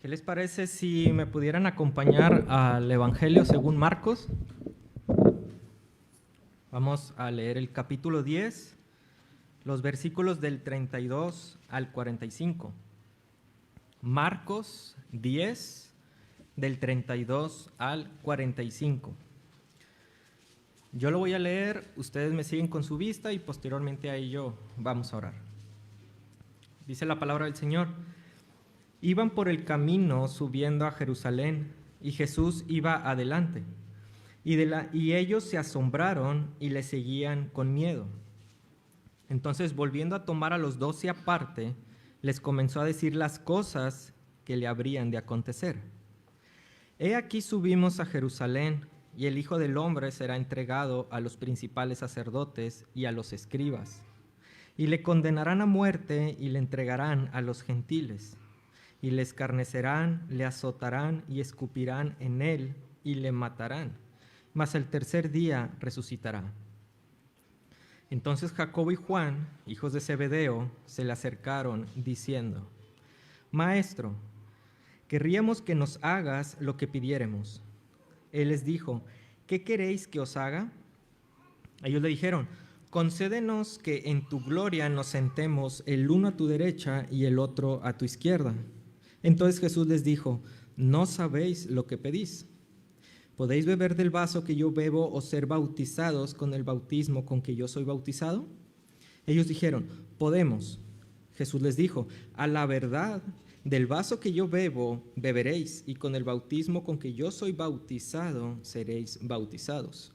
¿Qué les parece si me pudieran acompañar al Evangelio según Marcos? Vamos a leer el capítulo 10, los versículos del 32 al 45. Marcos 10, del 32 al 45. Yo lo voy a leer, ustedes me siguen con su vista y posteriormente a ello vamos a orar. Dice la palabra del Señor: Iban por el camino subiendo a Jerusalén, y Jesús iba adelante. Y ellos se asombraron y le seguían con miedo. Entonces, volviendo a tomar a los 12 aparte, les comenzó a decir las cosas que le habrían de acontecer. He aquí subimos a Jerusalén, y el Hijo del Hombre será entregado a los principales sacerdotes y a los escribas, y le condenarán a muerte y le entregarán a los gentiles. Y le escarnecerán, le azotarán y escupirán en él y le matarán, mas el tercer día resucitará. Entonces Jacobo y Juan, hijos de Zebedeo, se le acercaron diciendo: Maestro, querríamos que nos hagas lo que pidiéremos. Él les dijo: ¿qué queréis que os haga? Ellos le dijeron: concédenos que en tu gloria nos sentemos el uno a tu derecha y el otro a tu izquierda. Entonces Jesús les dijo: no sabéis lo que pedís. ¿Podéis beber del vaso que yo bebo o ser bautizados con el bautismo con que yo soy bautizado? Ellos dijeron: podemos. Jesús les dijo: a la verdad, del vaso que yo bebo beberéis, y con el bautismo con que yo soy bautizado seréis bautizados.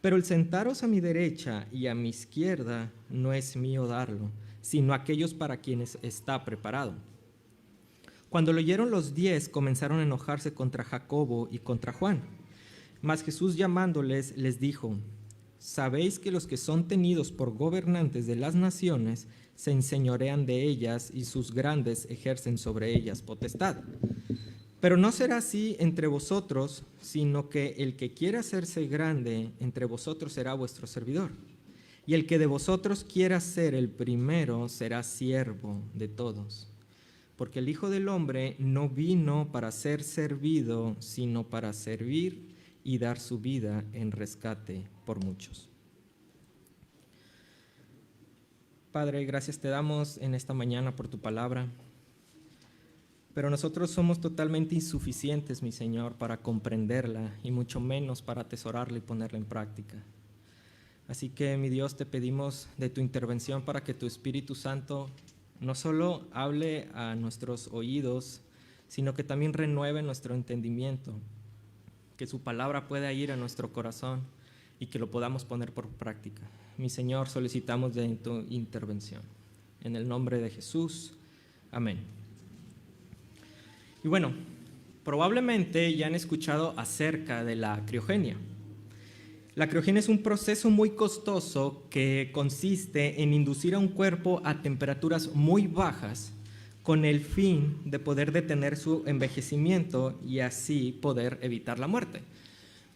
Pero el sentaros a mi derecha y a mi izquierda no es mío darlo, sino aquellos para quienes está preparado. Cuando lo oyeron los 10, comenzaron a enojarse contra Jacobo y contra Juan. Mas Jesús, llamándoles, les dijo: sabéis que los que son tenidos por gobernantes de las naciones se enseñorean de ellas, y sus grandes ejercen sobre ellas potestad. Pero no será así entre vosotros, sino que el que quiera hacerse grande entre vosotros será vuestro servidor. Y el que de vosotros quiera ser el primero será siervo de todos. Porque el Hijo del Hombre no vino para ser servido, sino para servir y dar su vida en rescate por muchos. Padre, gracias te damos en esta mañana por tu palabra, pero nosotros somos totalmente insuficientes, mi Señor, para comprenderla y mucho menos para atesorarla y ponerla en práctica. Así que, mi Dios, te pedimos de tu intervención para que tu Espíritu Santo no solo hable a nuestros oídos, sino que también renueve nuestro entendimiento, que su palabra pueda ir a nuestro corazón y que lo podamos poner por práctica. Mi Señor, solicitamos de tu intervención. En el nombre de Jesús, amén. Y bueno, probablemente ya han escuchado acerca de la criogenia. La criogenia es un proceso muy costoso que consiste en inducir a un cuerpo a temperaturas muy bajas con el fin de poder detener su envejecimiento y así poder evitar la muerte.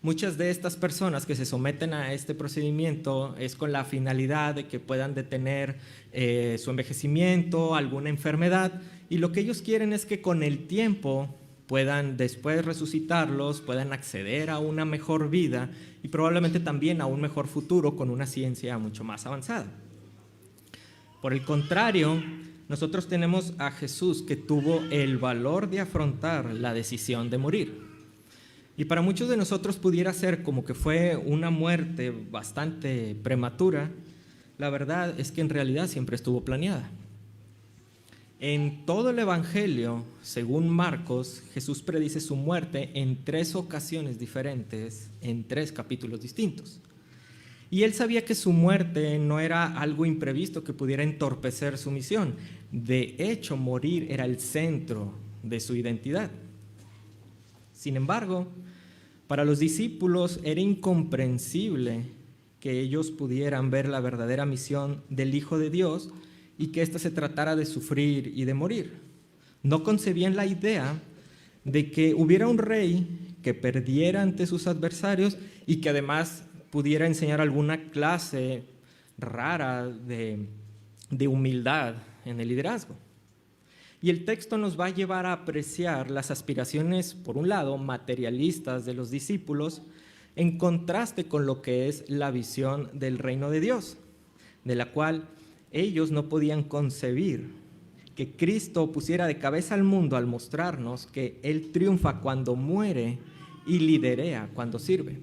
Muchas de estas personas que se someten a este procedimiento es con la finalidad de que puedan detener su envejecimiento, alguna enfermedad, y lo que ellos quieren es que con el tiempo puedan después resucitarlos, puedan acceder a una mejor vida y probablemente también a un mejor futuro con una ciencia mucho más avanzada. Por el contrario, nosotros tenemos a Jesús, que tuvo el valor de afrontar la decisión de morir. Y para muchos de nosotros pudiera ser como que fue una muerte bastante prematura. La verdad es que en realidad siempre estuvo planeada. En todo el Evangelio, según Marcos, Jesús predice su muerte en 3 ocasiones diferentes, en 3 capítulos distintos. Y él sabía que su muerte no era algo imprevisto que pudiera entorpecer su misión. De hecho, morir era el centro de su identidad. Sin embargo, para los discípulos era incomprensible que ellos pudieran ver la verdadera misión del Hijo de Dios y que ésta se tratara de sufrir y de morir. No concebían la idea de que hubiera un rey que perdiera ante sus adversarios y que además pudiera enseñar alguna clase rara de humildad en el liderazgo. Y el texto nos va a llevar a apreciar las aspiraciones, por un lado, materialistas de los discípulos, en contraste con lo que es la visión del reino de Dios, de la cual ellos no podían concebir que Cristo pusiera de cabeza al mundo al mostrarnos que Él triunfa cuando muere y liderea cuando sirve.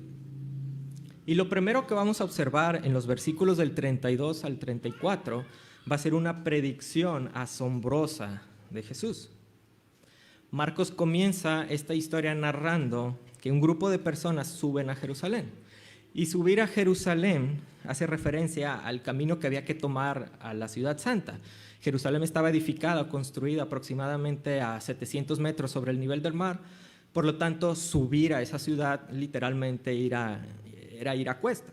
Y lo primero que vamos a observar en los versículos del 32 al 34 va a ser una predicción asombrosa de Jesús. Marcos comienza esta historia narrando que un grupo de personas suben a Jerusalén. Y subir a Jerusalén hace referencia al camino que había que tomar a la ciudad santa. Jerusalén estaba edificada, construida aproximadamente a 700 metros sobre el nivel del mar. Por lo tanto, subir a esa ciudad literalmente era ir a cuesta.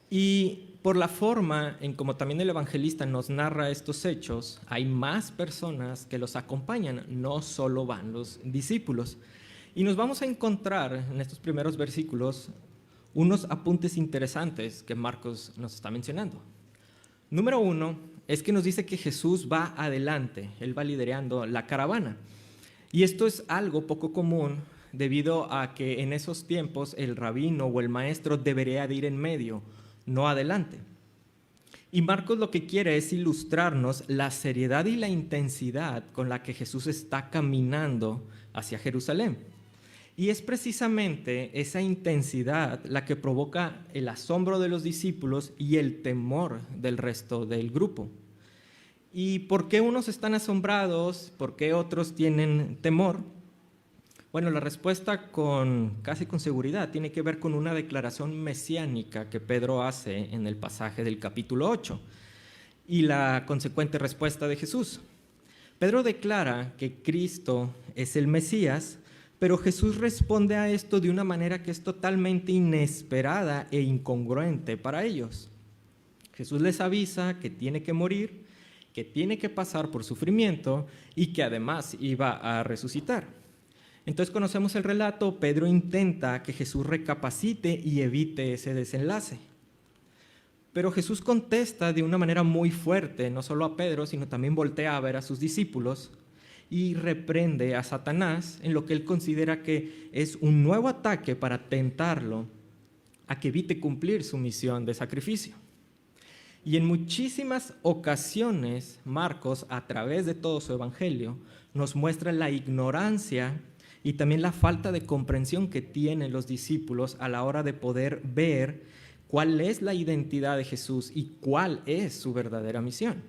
Y por la forma en como también el evangelista nos narra estos hechos, hay más personas que los acompañan, no solo van los discípulos. Y nos vamos a encontrar en estos primeros versículos unos apuntes interesantes que Marcos nos está mencionando. Número 1 es que nos dice que Jesús va adelante, Él va liderando la caravana. Y esto es algo poco común debido a que en esos tiempos el rabino o el maestro debería de ir en medio, no adelante. Y Marcos lo que quiere es ilustrarnos la seriedad y la intensidad con la que Jesús está caminando hacia Jerusalén. Y es precisamente esa intensidad la que provoca el asombro de los discípulos y el temor del resto del grupo. ¿Y por qué unos están asombrados? ¿Por qué otros tienen temor? Bueno, la respuesta casi con seguridad tiene que ver con una declaración mesiánica que Pedro hace en el pasaje del capítulo 8 y la consecuente respuesta de Jesús. Pedro declara que Cristo es el Mesías, pero Jesús responde a esto de una manera que es totalmente inesperada e incongruente para ellos. Jesús les avisa que tiene que morir, que tiene que pasar por sufrimiento y que además iba a resucitar. Entonces conocemos el relato, Pedro intenta que Jesús recapacite y evite ese desenlace. Pero Jesús contesta de una manera muy fuerte, no solo a Pedro, sino también voltea a ver a sus discípulos y reprende a Satanás en lo que él considera que es un nuevo ataque para tentarlo a que evite cumplir su misión de sacrificio. Y en muchísimas ocasiones, Marcos, a través de todo su evangelio, nos muestra la ignorancia y también la falta de comprensión que tienen los discípulos a la hora de poder ver cuál es la identidad de Jesús y cuál es su verdadera misión.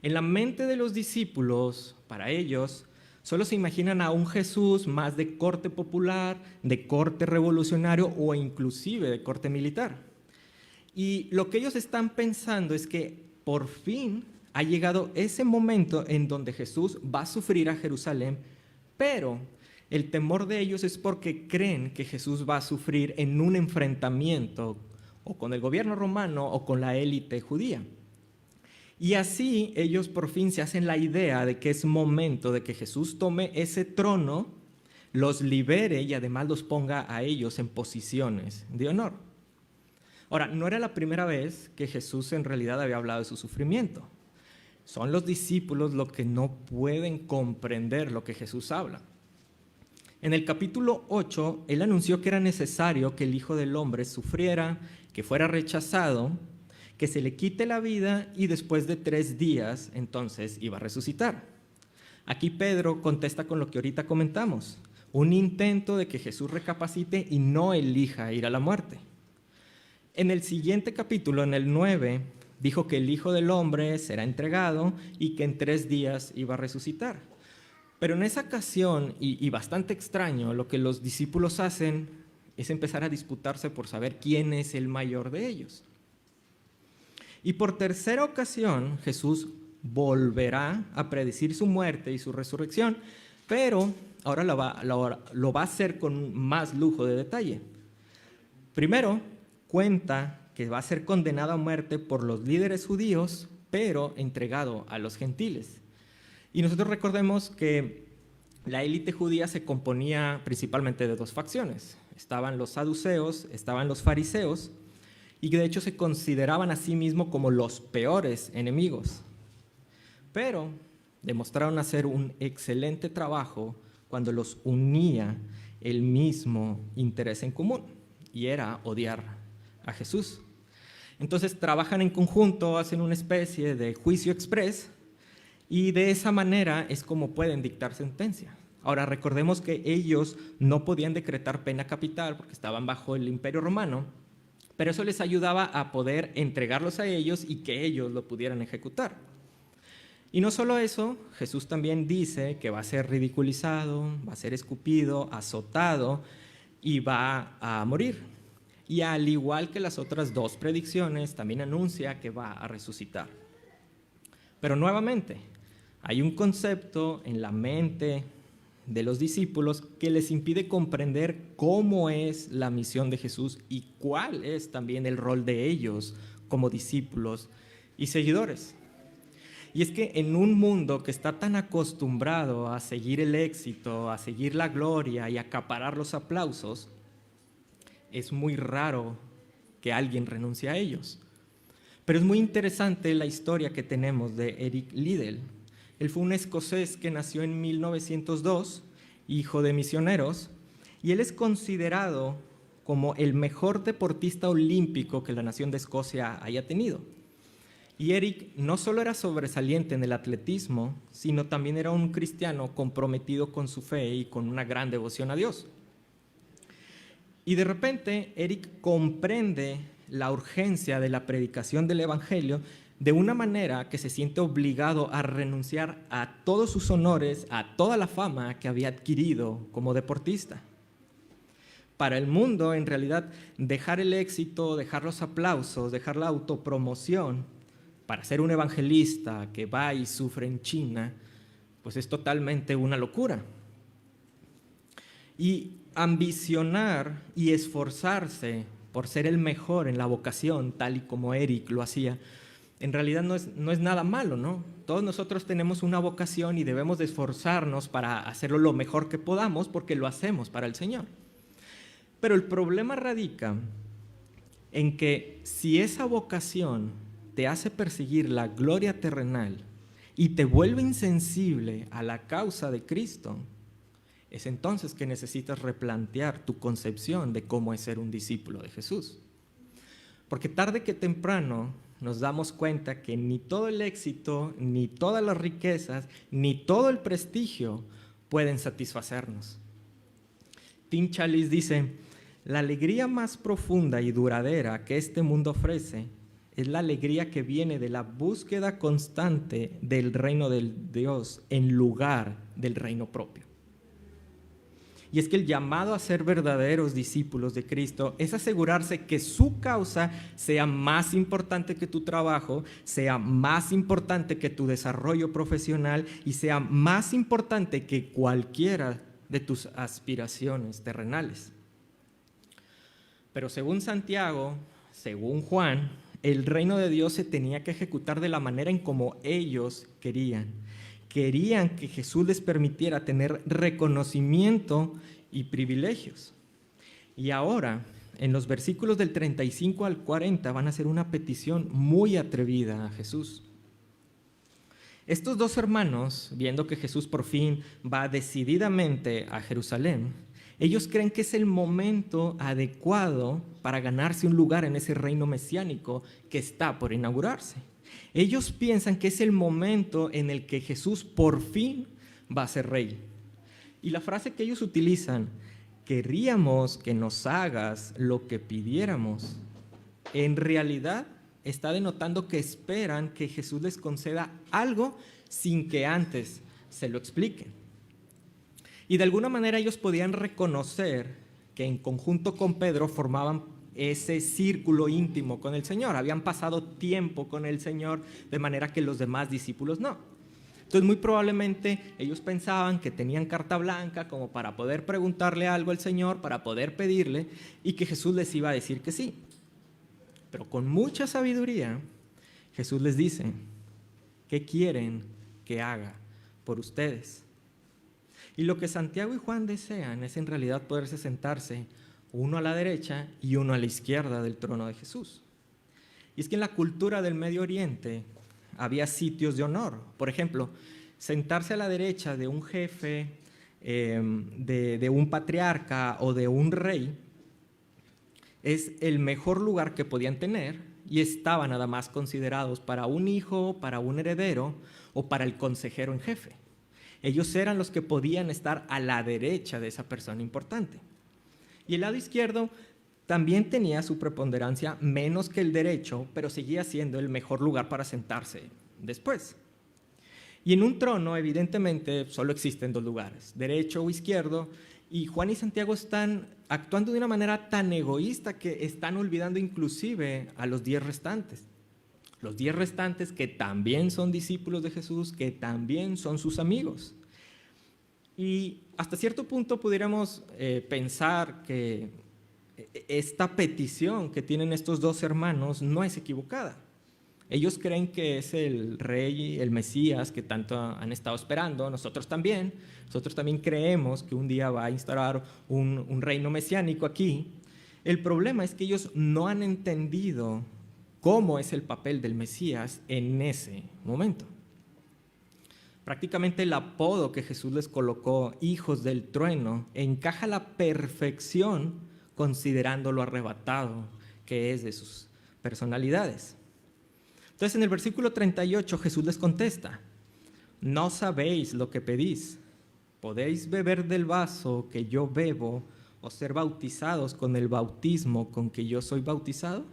En la mente de los discípulos, para ellos, solo se imaginan a un Jesús más de corte popular, de corte revolucionario o inclusive de corte militar. Y lo que ellos están pensando es que por fin ha llegado ese momento en donde Jesús va a sufrir a Jerusalén, pero el temor de ellos es porque creen que Jesús va a sufrir en un enfrentamiento o con el gobierno romano o con la élite judía. Y así ellos por fin se hacen la idea de que es momento de que Jesús tome ese trono, los libere y además los ponga a ellos en posiciones de honor. Ahora, no era la primera vez que Jesús en realidad había hablado de su sufrimiento. Son los discípulos los que no pueden comprender lo que Jesús habla. En el capítulo 8, él anunció que era necesario que el Hijo del Hombre sufriera, que fuera rechazado, que se le quite la vida y después de 3 días, entonces, iba a resucitar. Aquí Pedro contesta con lo que ahorita comentamos, un intento de que Jesús recapacite y no elija ir a la muerte. En el siguiente capítulo, en el 9, dijo que el Hijo del Hombre será entregado y que en 3 días iba a resucitar. Pero en esa ocasión, y bastante extraño, lo que los discípulos hacen es empezar a disputarse por saber quién es el mayor de ellos. Y por tercera ocasión, Jesús volverá a predecir su muerte y su resurrección, pero ahora lo va a hacer con más lujo de detalle. Primero, cuenta que va a ser condenado a muerte por los líderes judíos, pero entregado a los gentiles. Y nosotros recordemos que la élite judía se componía principalmente de 2 facciones. Estaban los saduceos, estaban los fariseos, y que de hecho se consideraban a sí mismos como los peores enemigos. Pero Demostraron hacer un excelente trabajo cuando los unía el mismo interés en común, y era odiar a Jesús. Entonces trabajan en conjunto, hacen una especie de juicio exprés, y de esa manera es como pueden dictar sentencia. Ahora, recordemos que ellos no podían decretar pena capital porque estaban bajo el Imperio Romano, pero eso les ayudaba a poder entregarlos a ellos y que ellos lo pudieran ejecutar. Y no solo eso, Jesús también dice que va a ser ridiculizado, va a ser escupido, azotado y va a morir. Y al igual que las otras dos predicciones, también anuncia que va a resucitar. Pero nuevamente, hay un concepto en la mente de los discípulos que les impide comprender cómo es la misión de Jesús y cuál es también el rol de ellos como discípulos y seguidores. Y es que en un mundo que está tan acostumbrado a seguir el éxito, a seguir la gloria y a acaparar los aplausos, es muy raro que alguien renuncie a ellos. Pero es muy interesante la historia que tenemos de Eric Liddell. Él fue un escocés que nació en 1902, hijo de misioneros, y él es considerado como el mejor deportista olímpico que la nación de Escocia haya tenido. Y Eric no solo era sobresaliente en el atletismo, sino también era un cristiano comprometido con su fe y con una gran devoción a Dios. Y de repente, Eric comprende la urgencia de la predicación del Evangelio de una manera que se siente obligado a renunciar a todos sus honores, a toda la fama que había adquirido como deportista. Para el mundo, en realidad, dejar el éxito, dejar los aplausos, dejar la autopromoción para ser un evangelista que va y sufre en China, pues es totalmente una locura. Y ambicionar y esforzarse por ser el mejor en la vocación, tal y como Eric lo hacía, en realidad no es nada malo, ¿no? Todos nosotros tenemos una vocación y debemos de esforzarnos para hacerlo lo mejor que podamos porque lo hacemos para el Señor. Pero el problema radica en que si esa vocación te hace perseguir la gloria terrenal y te vuelve insensible a la causa de Cristo, es entonces que necesitas replantear tu concepción de cómo es ser un discípulo de Jesús. Porque tarde que temprano nos damos cuenta que ni todo el éxito, ni todas las riquezas, ni todo el prestigio pueden satisfacernos. Tim Challies dice: la alegría más profunda y duradera que este mundo ofrece es la alegría que viene de la búsqueda constante del reino de Dios en lugar del reino propio. Y es que el llamado a ser verdaderos discípulos de Cristo es asegurarse que su causa sea más importante que tu trabajo, sea más importante que tu desarrollo profesional y sea más importante que cualquiera de tus aspiraciones terrenales. Pero según Santiago, según Juan, el reino de Dios se tenía que ejecutar de la manera en como ellos querían. Querían que Jesús les permitiera tener reconocimiento y privilegios. Y ahora, en los versículos del 35 al 40, van a hacer una petición muy atrevida a Jesús. Estos dos hermanos, viendo que Jesús por fin va decididamente a Jerusalén, ellos creen que es el momento adecuado para ganarse un lugar en ese reino mesiánico que está por inaugurarse. Ellos piensan que es el momento en el que Jesús por fin va a ser rey. Y la frase que ellos utilizan, querríamos que nos hagas lo que pidiéramos, en realidad está denotando que esperan que Jesús les conceda algo sin que antes se lo expliquen. Y de alguna manera ellos podían reconocer que en conjunto con Pedro formaban ese círculo íntimo con el Señor. Habían pasado tiempo con el Señor de manera que los demás discípulos no. Entonces muy probablemente ellos pensaban que tenían carta blanca como para poder preguntarle algo al Señor, para poder pedirle y que Jesús les iba a decir que sí. Pero con mucha sabiduría Jesús les dice: ¿qué quieren que haga por ustedes? Y lo que Santiago y Juan desean es en realidad poderse sentarse uno a la derecha y uno a la izquierda del trono de Jesús. Y es que en la cultura del Medio Oriente había sitios de honor. Por ejemplo, Sentarse a la derecha de un jefe, de un patriarca o de un rey, es el mejor lugar que podían tener y estaban nada más considerados para un hijo, para un heredero o para el consejero en jefe. Ellos eran los que podían estar a la derecha de esa persona importante. Y el lado izquierdo también tenía su preponderancia menos que el derecho, pero seguía siendo el mejor lugar para sentarse después. Y en un trono, evidentemente, solo existen dos lugares, derecho o izquierdo, y Juan y Santiago están actuando de una manera tan egoísta que están olvidando inclusive a los 10 restantes. Los 10 restantes que también son discípulos de Jesús, que también son sus amigos. Y hasta cierto punto pudiéramos pensar que esta petición que tienen estos dos hermanos no es equivocada. Ellos creen que es el rey, el Mesías que tanto han estado esperando. Nosotros también creemos que un día va a instaurar un reino mesiánico aquí. El problema es que ellos no han entendido cómo es el papel del Mesías en ese momento. Prácticamente el apodo que Jesús les colocó, hijos del trueno, encaja a la perfección considerando lo arrebatado que es de sus personalidades. Entonces, en el versículo 38, Jesús les contesta: no sabéis lo que pedís. ¿Podéis beber del vaso que yo bebo o ser bautizados con el bautismo con que yo soy bautizado?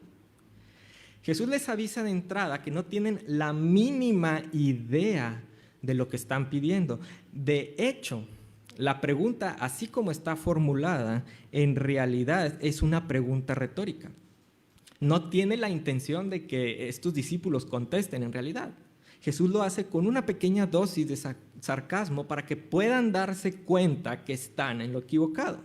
Jesús les avisa de entrada que no tienen la mínima idea de lo que están pidiendo. De hecho, la pregunta, así como está formulada, en realidad es una pregunta retórica. No tiene la intención de que estos discípulos contesten en realidad. Jesús lo hace con una pequeña dosis de sarcasmo para que puedan darse cuenta que están en lo equivocado.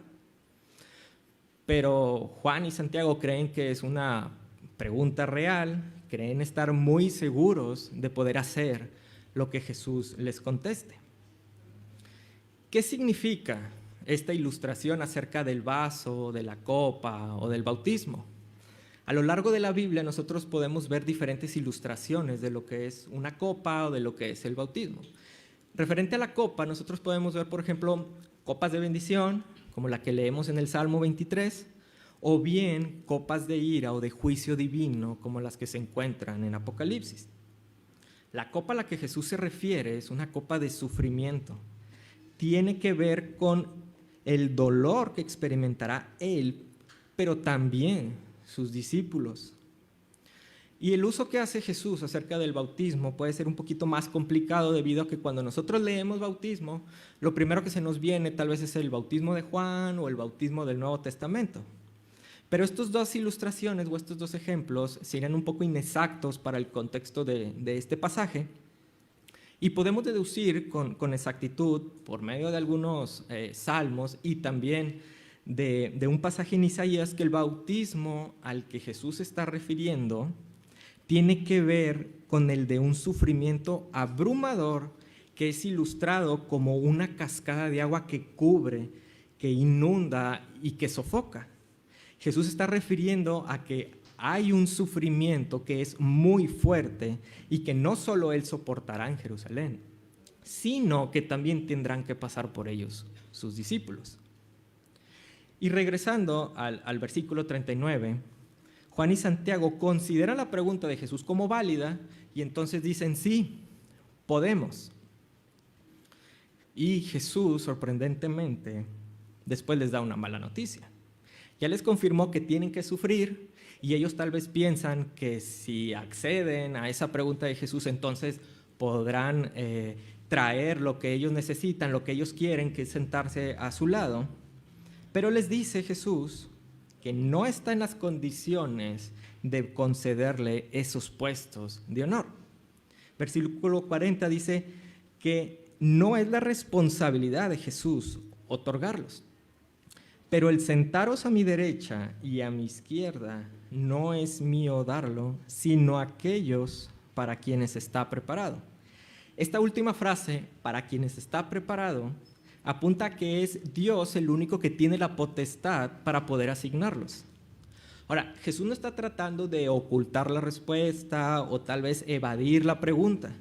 Pero Juan y Santiago creen que es una pregunta real, creen estar muy seguros de poder hacer lo que Jesús les conteste. ¿Qué significa esta ilustración acerca del vaso, de la copa o del bautismo? A lo largo de la Biblia nosotros podemos ver diferentes ilustraciones de lo que es una copa o de lo que es el bautismo. Referente a la copa, nosotros podemos ver, por ejemplo, copas de bendición, como la que leemos en el Salmo 23, o bien copas de ira o de juicio divino, como las que se encuentran en Apocalipsis. La copa a la que Jesús se refiere es una copa de sufrimiento. Tiene que ver con el dolor que experimentará Él, pero también sus discípulos. Y el uso que hace Jesús acerca del bautismo puede ser un poquito más complicado debido a que cuando nosotros leemos bautismo, lo primero que se nos viene tal vez es el bautismo de Juan o el bautismo del Nuevo Testamento. Pero estas dos ilustraciones o estos dos ejemplos serían un poco inexactos para el contexto de este pasaje y podemos deducir con exactitud por medio de algunos salmos y también de un pasaje en Isaías que el bautismo al que Jesús se está refiriendo tiene que ver con el de un sufrimiento abrumador que es ilustrado como una cascada de agua que cubre, que inunda y que sofoca. Jesús está refiriendo a que hay un sufrimiento que es muy fuerte y que no solo Él soportará en Jerusalén, sino que también tendrán que pasar por ellos sus discípulos. Y regresando al versículo 39, Juan y Santiago consideran la pregunta de Jesús como válida y entonces dicen, sí, podemos. Y Jesús, sorprendentemente, después les da una mala noticia. Ya les confirmó que tienen que sufrir y ellos tal vez piensan que si acceden a esa pregunta de Jesús, entonces podrán traer lo que ellos necesitan, lo que ellos quieren, que es sentarse a su lado. Pero les dice Jesús que no está en las condiciones de concederle esos puestos de honor. Versículo 40 dice que no es la responsabilidad de Jesús otorgarlos. Pero el sentaros a mi derecha y a mi izquierda no es mío darlo, sino aquellos para quienes está preparado. Esta última frase, para quienes está preparado, apunta a que es Dios el único que tiene la potestad para poder asignarlos. Ahora, Jesús no está tratando de ocultar la respuesta o tal vez evadir la pregunta.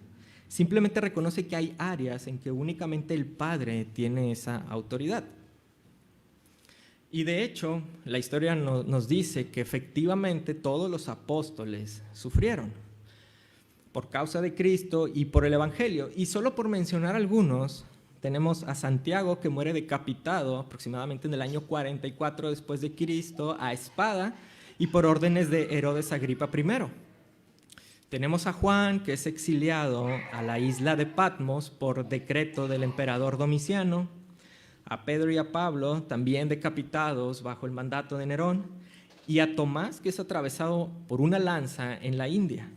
Simplemente reconoce que hay áreas en que únicamente el Padre tiene esa autoridad. Y de hecho, la historia nos dice que efectivamente todos los apóstoles sufrieron por causa de Cristo y por el Evangelio. Y solo por mencionar algunos, tenemos a Santiago, que muere decapitado aproximadamente en el año 44 después de Cristo, a espada y por órdenes de Herodes Agripa I. Tenemos a Juan, que es exiliado a la isla de Patmos por decreto del emperador Domiciano, a Pedro y a Pablo, también decapitados bajo el mandato de Nerón, y a Tomás, que es atravesado por una lanza en la India.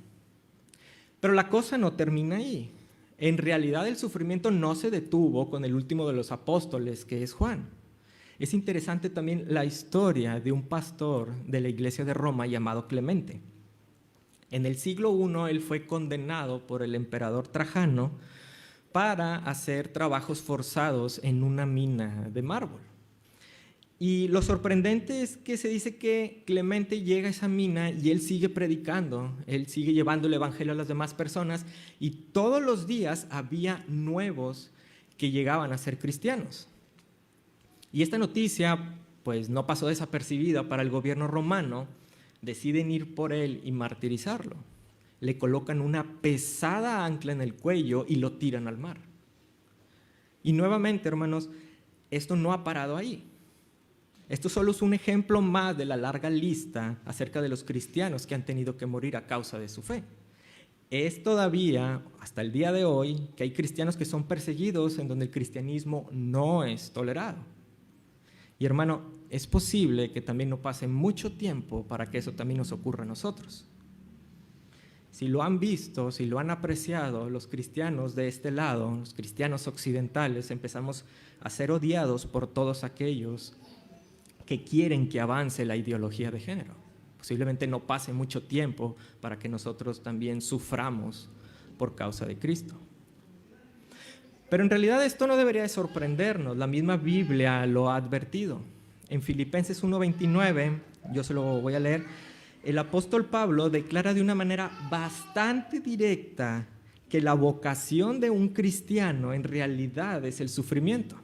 Pero la cosa no termina ahí. En realidad el sufrimiento no se detuvo con el último de los apóstoles, que es Juan. Es interesante también la historia de un pastor de la iglesia de Roma llamado Clemente. En el siglo I él fue condenado por el emperador Trajano para hacer trabajos forzados en una mina de mármol. Y lo sorprendente es que se dice que Clemente llega a esa mina y él sigue predicando, él sigue llevando el evangelio a las demás personas, y todos los días había nuevos que llegaban a ser cristianos. Y esta noticia pues no pasó desapercibida para el gobierno romano. Deciden ir por él y martirizarlo. Le colocan una pesada ancla en el cuello y lo tiran al mar. Y nuevamente, hermanos, esto no ha parado ahí. Esto solo es un ejemplo más de la larga lista acerca de los cristianos que han tenido que morir a causa de su fe. Es todavía, hasta el día de hoy, que hay cristianos que son perseguidos en donde el cristianismo no es tolerado. Y hermano, es posible que también no pase mucho tiempo para que eso también nos ocurra a nosotros. Si lo han visto, si lo han apreciado, los cristianos de este lado, los cristianos occidentales, empezamos a ser odiados por todos aquellos que quieren que avance la ideología de género. Posiblemente no pase mucho tiempo para que nosotros también suframos por causa de Cristo. Pero en realidad esto no debería de sorprendernos, la misma Biblia lo ha advertido. En Filipenses 1:29, yo se lo voy a leer, el apóstol Pablo declara de una manera bastante directa que la vocación de un cristiano en realidad es el sufrimiento.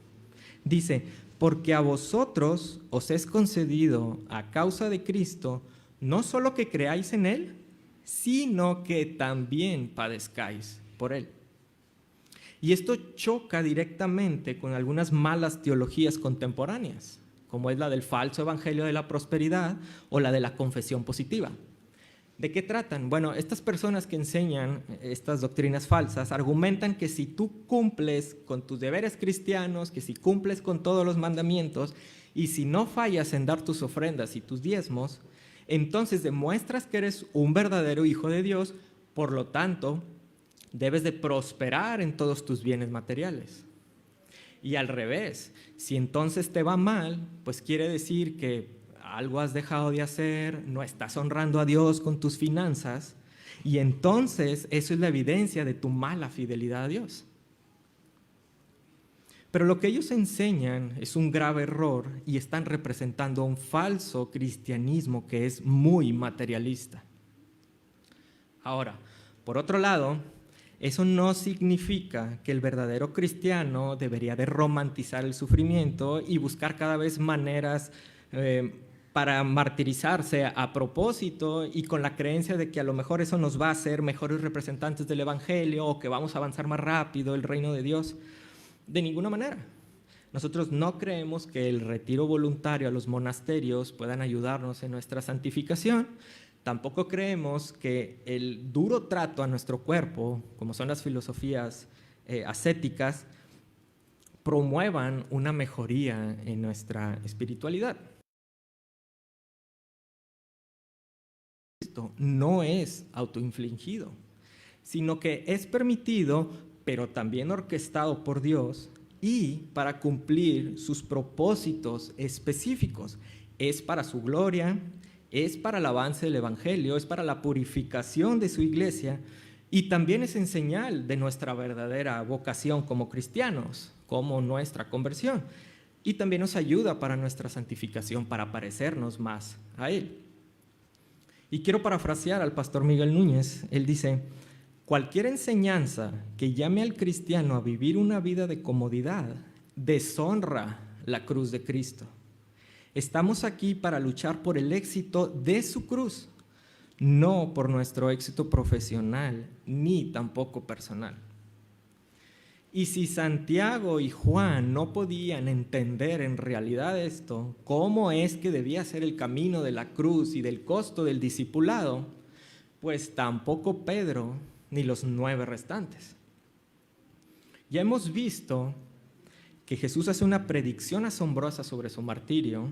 Dice, porque a vosotros os es concedido a causa de Cristo, no solo que creáis en Él, sino que también padezcáis por Él. Y esto choca directamente con algunas malas teologías contemporáneas, como es la del falso evangelio de la prosperidad o la de la confesión positiva. ¿De qué tratan? Bueno, estas personas que enseñan estas doctrinas falsas argumentan que si tú cumples con tus deberes cristianos, que si cumples con todos los mandamientos y si no fallas en dar tus ofrendas y tus diezmos, entonces demuestras que eres un verdadero hijo de Dios, por lo tanto, debes de prosperar en todos tus bienes materiales. Y al revés, si entonces te va mal, pues quiere decir que algo has dejado de hacer, no estás honrando a Dios con tus finanzas, y entonces eso es la evidencia de tu mala fidelidad a Dios. Pero lo que ellos enseñan es un grave error y están representando un falso cristianismo que es muy materialista. Ahora, por otro lado, eso no significa que el verdadero cristiano debería de romantizar el sufrimiento y buscar cada vez maneras para martirizarse a propósito y con la creencia de que a lo mejor eso nos va a hacer mejores representantes del evangelio o que vamos a avanzar más rápido el reino de Dios. De ninguna manera. Nosotros no creemos que el retiro voluntario a los monasterios puedan ayudarnos en nuestra santificación. Tampoco creemos que el duro trato a nuestro cuerpo, como son las filosofías ascéticas, promuevan una mejoría en nuestra espiritualidad. Esto no es autoinfligido, sino que es permitido, pero también orquestado por Dios y para cumplir sus propósitos específicos. Es para su gloria, es para el avance del evangelio, es para la purificación de su iglesia y también es en señal de nuestra verdadera vocación como cristianos, como nuestra conversión. Y también nos ayuda para nuestra santificación, para parecernos más a Él. Y quiero parafrasear al pastor Miguel Núñez. Él dice, Cualquier enseñanza que llame al cristiano a vivir una vida de comodidad deshonra la cruz de Cristo. Estamos aquí para luchar por el éxito de su cruz, no por nuestro éxito profesional, ni tampoco personal. Y si Santiago y Juan no podían entender en realidad esto, cómo es que debía ser el camino de la cruz y del costo del discipulado, pues tampoco Pedro ni los 9 restantes. Ya hemos visto que Jesús hace una predicción asombrosa sobre su martirio.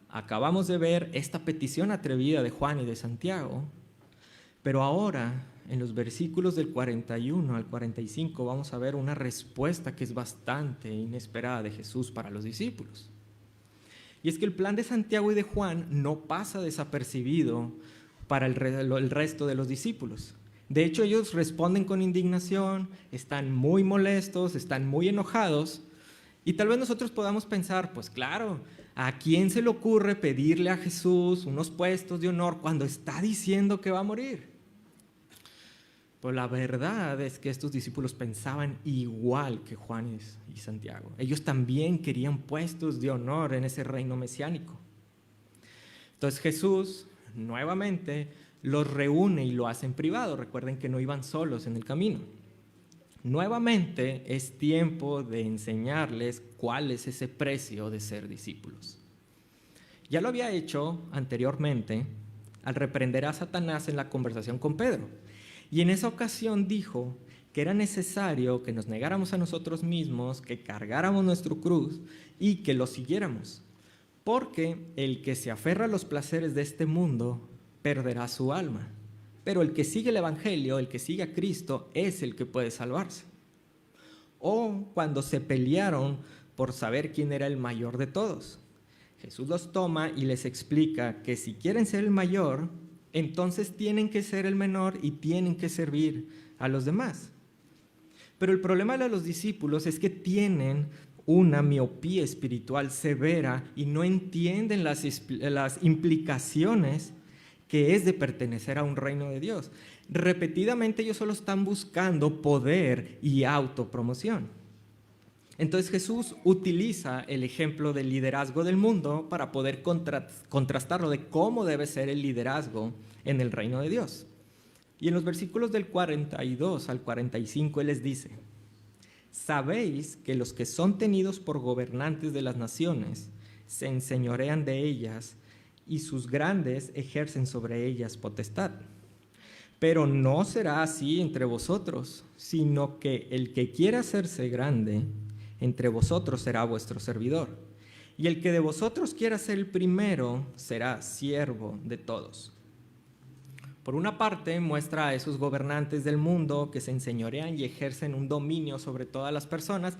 Acabamos de ver esta petición atrevida de Juan y de Santiago, pero ahora, en los versículos del 41 al 45, vamos a ver una respuesta que es bastante inesperada de Jesús para los discípulos. Y es que el plan de Santiago y de Juan no pasa desapercibido para el resto de los discípulos. De hecho, ellos responden con indignación, están muy molestos, están muy enojados, y tal vez nosotros podamos pensar, pues claro, ¿a quién se le ocurre pedirle a Jesús unos puestos de honor cuando está diciendo que va a morir? Pues la verdad es que estos discípulos pensaban igual que Juan y Santiago. Ellos también querían puestos de honor en ese reino mesiánico. Entonces Jesús, nuevamente, los reúne y lo hace en privado. Recuerden que no iban solos en el camino. Nuevamente es tiempo de enseñarles cuál es ese precio de ser discípulos. Ya lo había hecho anteriormente al reprender a Satanás en la conversación con Pedro. Y en esa ocasión dijo que era necesario que nos negáramos a nosotros mismos, que cargáramos nuestra cruz y que lo siguiéramos. Porque el que se aferra a los placeres de este mundo perderá su alma. Pero el que sigue el Evangelio, el que sigue a Cristo, es el que puede salvarse. O cuando se pelearon por saber quién era el mayor de todos. Jesús los toma y les explica que si quieren ser el mayor, entonces tienen que ser el menor y tienen que servir a los demás. Pero el problema de los discípulos es que tienen una miopía espiritual severa y no entienden las implicaciones que es de pertenecer a un reino de Dios. Repetidamente ellos solo están buscando poder y autopromoción. Entonces Jesús utiliza el ejemplo del liderazgo del mundo para poder contrastarlo de cómo debe ser el liderazgo en el reino de Dios. Y en los versículos del 42 al 45 Él les dice: sabéis que los que son tenidos por gobernantes de las naciones se enseñorean de ellas y sus grandes ejercen sobre ellas potestad. Pero no será así entre vosotros, sino que el que quiera hacerse grande entre vosotros será vuestro servidor. Y el que de vosotros quiera ser el primero será siervo de todos. Por una parte, muestra a esos gobernantes del mundo que se enseñorean y ejercen un dominio sobre todas las personas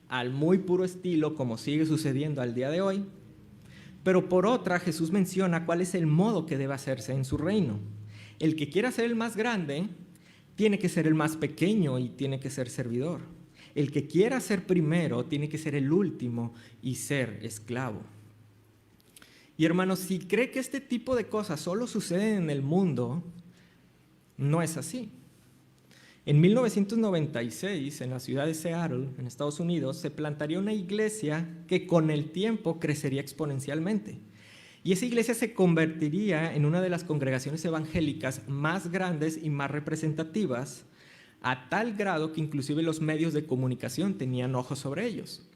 al muy puro estilo como sigue sucediendo al día de hoy. Pero por otra, Jesús menciona cuál es el modo que debe hacerse en su reino. El que quiera ser el más grande tiene que ser el más pequeño y tiene que ser servidor. El que quiera ser primero tiene que ser el último y ser esclavo. Y hermanos, si cree que este tipo de cosas solo suceden en el mundo, no es así. En 1996, en la ciudad de Seattle, en Estados Unidos, se plantaría una iglesia que con el tiempo crecería exponencialmente. Y esa iglesia se convertiría en una de las congregaciones evangélicas más grandes y más representativas, a tal grado que inclusive los medios de comunicación tenían ojos sobre ellos.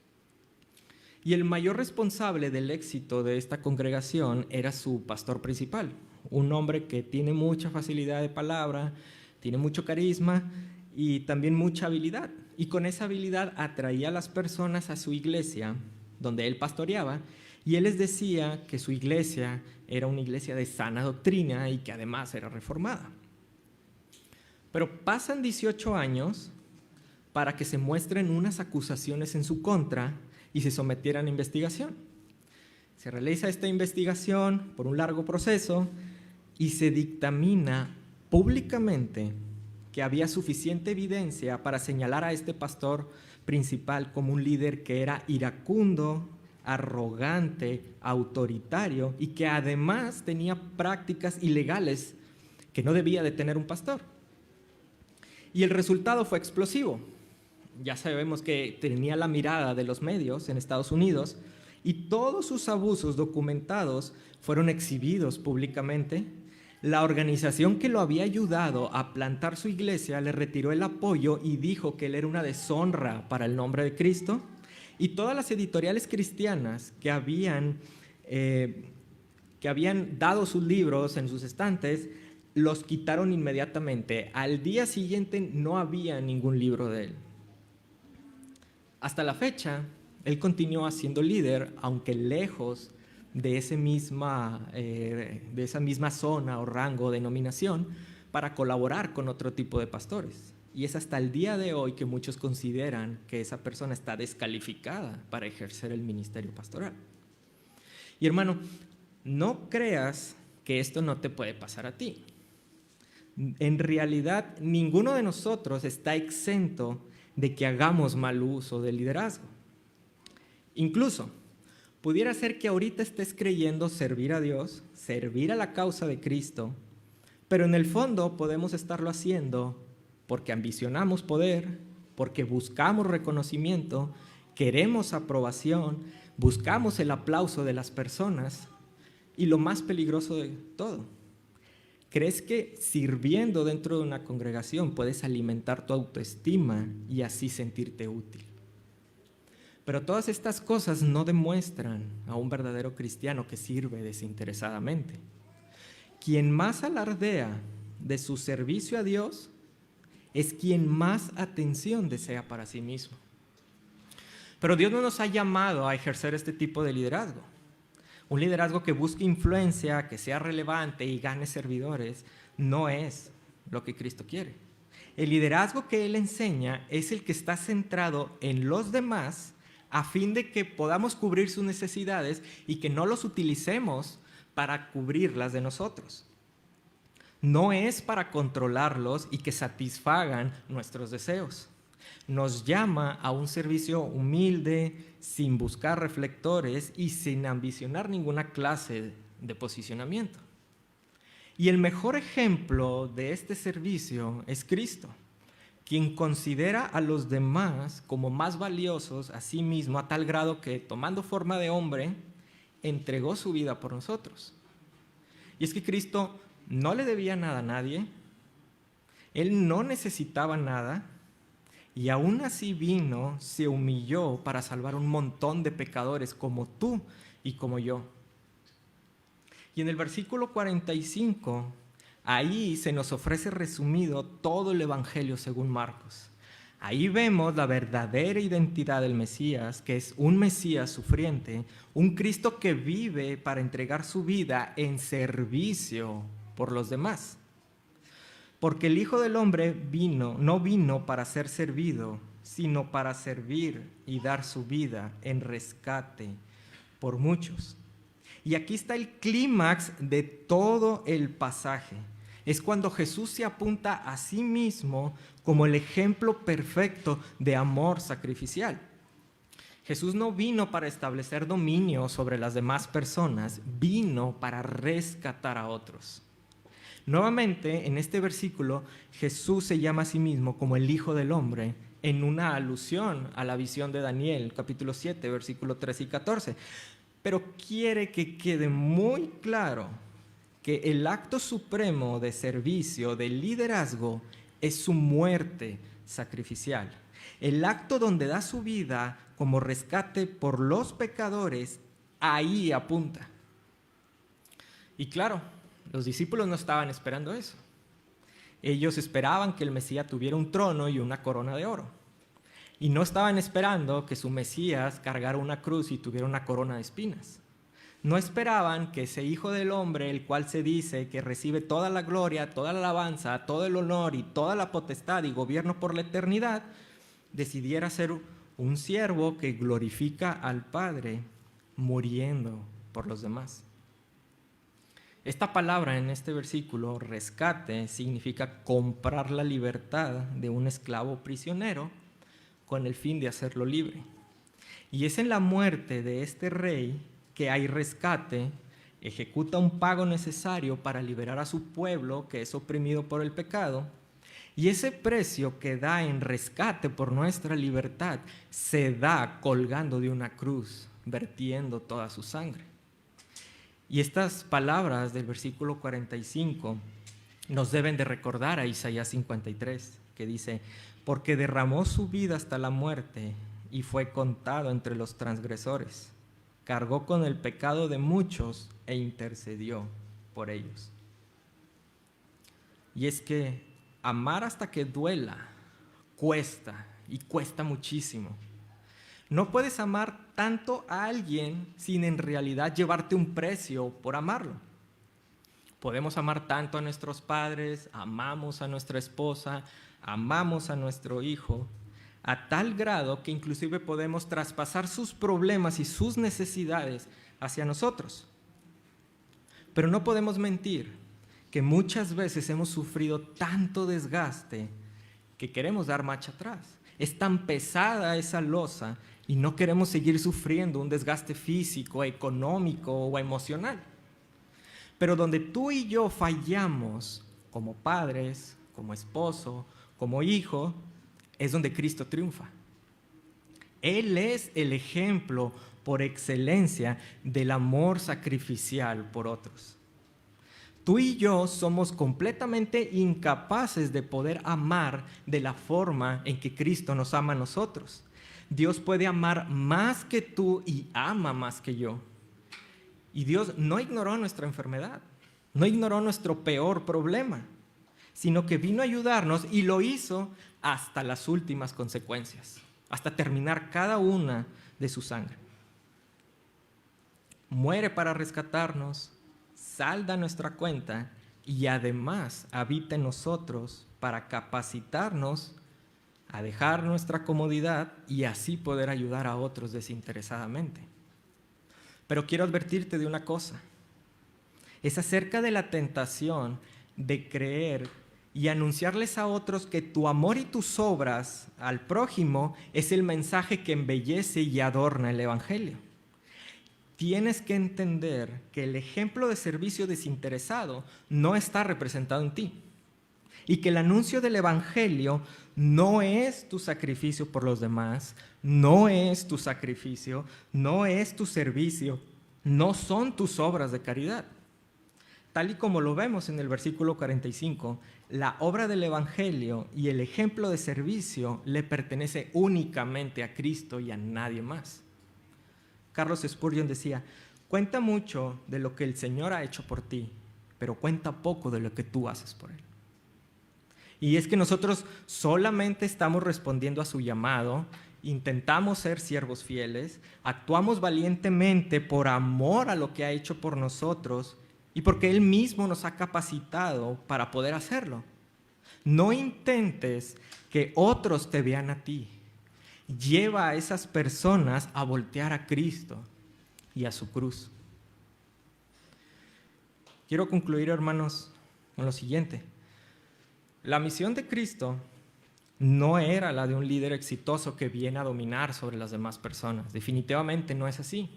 Y el mayor responsable del éxito de esta congregación era su pastor principal, un hombre que tiene mucha facilidad de palabra, tiene mucho carisma y también mucha habilidad. Y con esa habilidad atraía a las personas a su iglesia, donde él pastoreaba, y él les decía que su iglesia era una iglesia de sana doctrina y que además era reformada. Pero pasan 18 años para que se muestren unas acusaciones en su contra y se sometieran a investigación. Se realiza esta investigación por un largo proceso y se dictamina públicamente que había suficiente evidencia para señalar a este pastor principal como un líder que era iracundo, arrogante, autoritario y que además tenía prácticas ilegales que no debía de tener un pastor. Y el resultado fue explosivo. Ya sabemos que tenía la mirada de los medios en Estados Unidos y todos sus abusos documentados fueron exhibidos públicamente. La organización que lo había ayudado a plantar su iglesia le retiró el apoyo y dijo que él era una deshonra para el nombre de Cristo. Y todas las editoriales cristianas que habían dado sus libros en sus estantes, los quitaron inmediatamente. Al día siguiente no había ningún libro de él. Hasta la fecha, él continúa siendo líder, aunque lejos de esa misma zona o rango o denominación, para colaborar con otro tipo de pastores. Y es hasta el día de hoy que muchos consideran que esa persona está descalificada para ejercer el ministerio pastoral. Y hermano, no creas que esto no te puede pasar a ti. En realidad, ninguno de nosotros está exento de que hagamos mal uso del liderazgo. Incluso, pudiera ser que ahorita estés creyendo servir a Dios, servir a la causa de Cristo, pero en el fondo podemos estarlo haciendo porque ambicionamos poder, porque buscamos reconocimiento, queremos aprobación, buscamos el aplauso de las personas y lo más peligroso de todo, ¿crees que sirviendo dentro de una congregación puedes alimentar tu autoestima y así sentirte útil? Pero todas estas cosas no demuestran a un verdadero cristiano que sirve desinteresadamente. Quien más alardea de su servicio a Dios es quien más atención desea para sí mismo. Pero Dios no nos ha llamado a ejercer este tipo de liderazgo. Un liderazgo que busque influencia, que sea relevante y gane servidores, no es lo que Cristo quiere. El liderazgo que Él enseña es el que está centrado en los demás a fin de que podamos cubrir sus necesidades y que no los utilicemos para cubrir las de nosotros. No es para controlarlos y que satisfagan nuestros deseos. Nos llama a un servicio humilde, sin buscar reflectores y sin ambicionar ninguna clase de posicionamiento. Y el mejor ejemplo de este servicio es Cristo, quien considera a los demás como más valiosos a sí mismo, a tal grado que, tomando forma de hombre, entregó su vida por nosotros. Y es que Cristo no le debía nada a nadie, Él no necesitaba nada, y aún así vino, se humilló para salvar un montón de pecadores como tú y como yo. Y en el versículo 45, ahí se nos ofrece resumido todo el Evangelio según Marcos. Ahí vemos la verdadera identidad del Mesías, que es un Mesías sufriente, un Cristo que vive para entregar su vida en servicio por los demás. Porque el Hijo del Hombre no vino para ser servido, sino para servir y dar su vida en rescate por muchos. Y aquí está el clímax de todo el pasaje. Es cuando Jesús se apunta a sí mismo como el ejemplo perfecto de amor sacrificial. Jesús no vino para establecer dominio sobre las demás personas, vino para rescatar a otros. Nuevamente, en este versículo, Jesús se llama a sí mismo como el Hijo del Hombre, en una alusión a la visión de Daniel, capítulo 7, versículos 13 y 14. Pero quiere que quede muy claro que el acto supremo de servicio, de liderazgo, es su muerte sacrificial. El acto donde da su vida como rescate por los pecadores, ahí apunta. Y claro, los discípulos no estaban esperando eso. Ellos esperaban que el Mesías tuviera un trono y una corona de oro. Y no estaban esperando que su Mesías cargara una cruz y tuviera una corona de espinas. No esperaban que ese Hijo del Hombre, el cual se dice que recibe toda la gloria, toda la alabanza, todo el honor y toda la potestad y gobierno por la eternidad, decidiera ser un siervo que glorifica al Padre muriendo por los demás. Esta palabra en este versículo, rescate, significa comprar la libertad de un esclavo prisionero con el fin de hacerlo libre. Y es en la muerte de este rey que hay rescate, ejecuta un pago necesario para liberar a su pueblo que es oprimido por el pecado, Y ese precio que da en rescate por nuestra libertad se da colgando de una cruz, vertiendo toda su sangre. Y estas palabras del versículo 45 nos deben de recordar a Isaías 53, que dice: porque derramó su vida hasta la muerte y fue contado entre los transgresores. Cargó con el pecado de muchos e intercedió por ellos. Y es que amar hasta que duela cuesta, y cuesta muchísimo. No puedes amar tanto a alguien sin en realidad llevarte un precio por amarlo. Podemos amar tanto a nuestros padres, amamos a nuestra esposa, amamos a nuestro hijo, a tal grado que inclusive podemos traspasar sus problemas y sus necesidades hacia nosotros. Pero no podemos mentir que muchas veces hemos sufrido tanto desgaste que queremos dar marcha atrás. Es tan pesada esa losa y no queremos seguir sufriendo un desgaste físico, económico o emocional. Pero donde tú y yo fallamos como padres, como esposo, como hijo, es donde Cristo triunfa. Él es el ejemplo por excelencia del amor sacrificial por otros. Tú y yo somos completamente incapaces de poder amar de la forma en que Cristo nos ama a nosotros. Dios puede amar más que tú y ama más que yo. Y Dios no ignoró nuestra enfermedad, no ignoró nuestro peor problema, sino que vino a ayudarnos y lo hizo hasta las últimas consecuencias, hasta terminar cada una de su sangre. Muere para rescatarnos, salda nuestra cuenta y además habita en nosotros para capacitarnos a dejar nuestra comodidad y así poder ayudar a otros desinteresadamente. Pero quiero advertirte de una cosa. Es acerca de la tentación de creer y anunciarles a otros que tu amor y tus obras al prójimo es el mensaje que embellece y adorna el Evangelio. Tienes que entender que el ejemplo de servicio desinteresado no está representado en ti y que el anuncio del Evangelio no es tu sacrificio por los demás, no es tu sacrificio, no es tu servicio, no son tus obras de caridad. Tal y como lo vemos en el versículo 45, la obra del Evangelio y el ejemplo de servicio le pertenece únicamente a Cristo y a nadie más. Carlos Spurgeon decía: cuenta mucho de lo que el Señor ha hecho por ti, pero cuenta poco de lo que tú haces por Él. Y es que nosotros solamente estamos respondiendo a su llamado, intentamos ser siervos fieles, actuamos valientemente por amor a lo que ha hecho por nosotros y porque Él mismo nos ha capacitado para poder hacerlo. No intentes que otros te vean a ti. Lleva a esas personas a voltear a Cristo y a su cruz. Quiero concluir, hermanos, con lo siguiente. La misión de Cristo no era la de un líder exitoso que viene a dominar sobre las demás personas. Definitivamente no es así.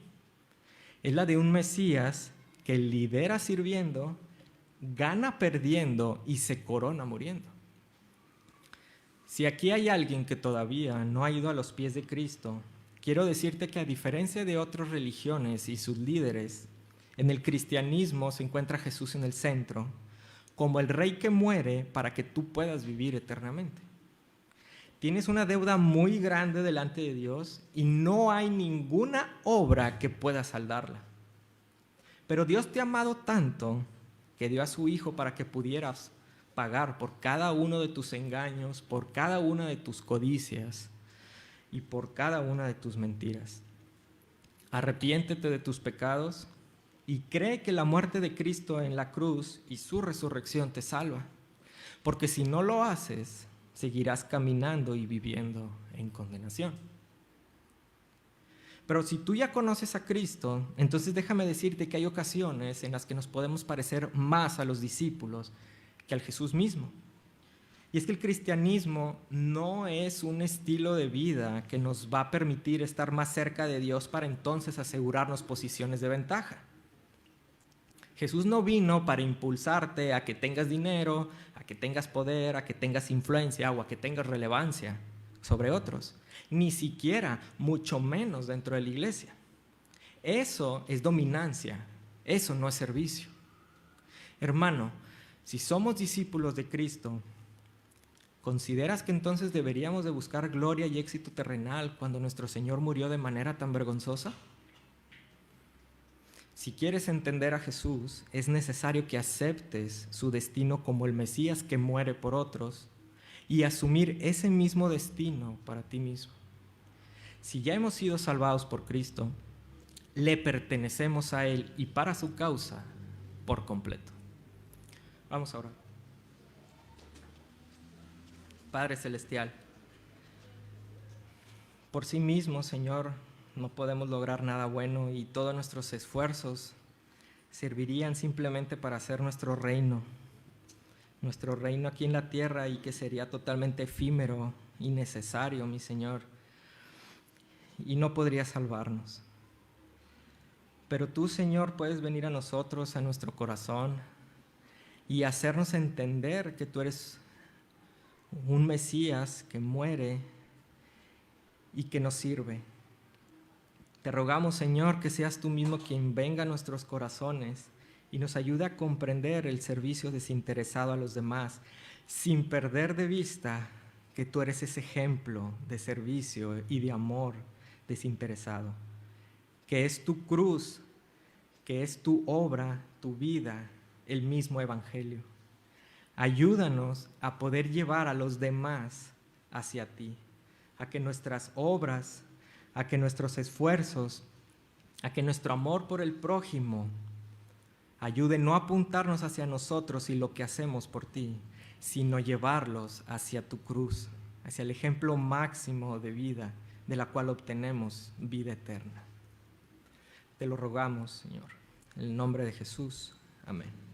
Es la de un Mesías que lidera sirviendo, gana perdiendo y se corona muriendo. Si aquí hay alguien que todavía no ha ido a los pies de Cristo, quiero decirte que a diferencia de otras religiones y sus líderes, en el cristianismo se encuentra Jesús en el centro, como el rey que muere para que tú puedas vivir eternamente. Tienes una deuda muy grande delante de Dios y no hay ninguna obra que pueda saldarla. Pero Dios te ha amado tanto que dio a su Hijo para que pudieras pagar por cada uno de tus engaños, por cada una de tus codicias y por cada una de tus mentiras. Arrepiéntete de tus pecados y cree que la muerte de Cristo en la cruz y su resurrección te salva. Porque si no lo haces, seguirás caminando y viviendo en condenación. Pero si tú ya conoces a Cristo, entonces déjame decirte que hay ocasiones en las que nos podemos parecer más a los discípulos que al Jesús mismo. Y es que el cristianismo no es un estilo de vida que nos va a permitir estar más cerca de Dios para entonces asegurarnos posiciones de ventaja. Jesús no vino para impulsarte a que tengas dinero, a que tengas poder, a que tengas influencia o a que tengas relevancia sobre otros. Ni siquiera, mucho menos dentro de la iglesia. Eso es dominancia, eso no es servicio. Hermano, si somos discípulos de Cristo, ¿consideras que entonces deberíamos de buscar gloria y éxito terrenal cuando nuestro Señor murió de manera tan vergonzosa? Si quieres entender a Jesús, es necesario que aceptes su destino como el Mesías que muere por otros y asumir ese mismo destino para ti mismo. Si ya hemos sido salvados por Cristo, le pertenecemos a Él y para su causa por completo. Vamos a orar. Padre Celestial, por sí mismo, Señor, no podemos lograr nada bueno y todos nuestros esfuerzos servirían simplemente para hacer nuestro reino aquí en la tierra, y que sería totalmente efímero, innecesario, mi Señor, y no podría salvarnos. Pero tú, Señor, puedes venir a nosotros, a nuestro corazón, y hacernos entender que tú eres un Mesías que muere y que nos sirve. Te rogamos, Señor, que seas tú mismo quien venga a nuestros corazones y nos ayude a comprender el servicio desinteresado a los demás, sin perder de vista que tú eres ese ejemplo de servicio y de amor desinteresado, que es tu cruz, que es tu obra, tu vida, el mismo evangelio. Ayúdanos a poder llevar a los demás hacia ti, a que nuestras obras, a que nuestros esfuerzos, a que nuestro amor por el prójimo ayude no a apuntarnos hacia nosotros y lo que hacemos por ti, sino llevarlos hacia tu cruz, hacia el ejemplo máximo de vida, de la cual obtenemos vida eterna. Te lo rogamos, Señor, en el nombre de Jesús. Amén.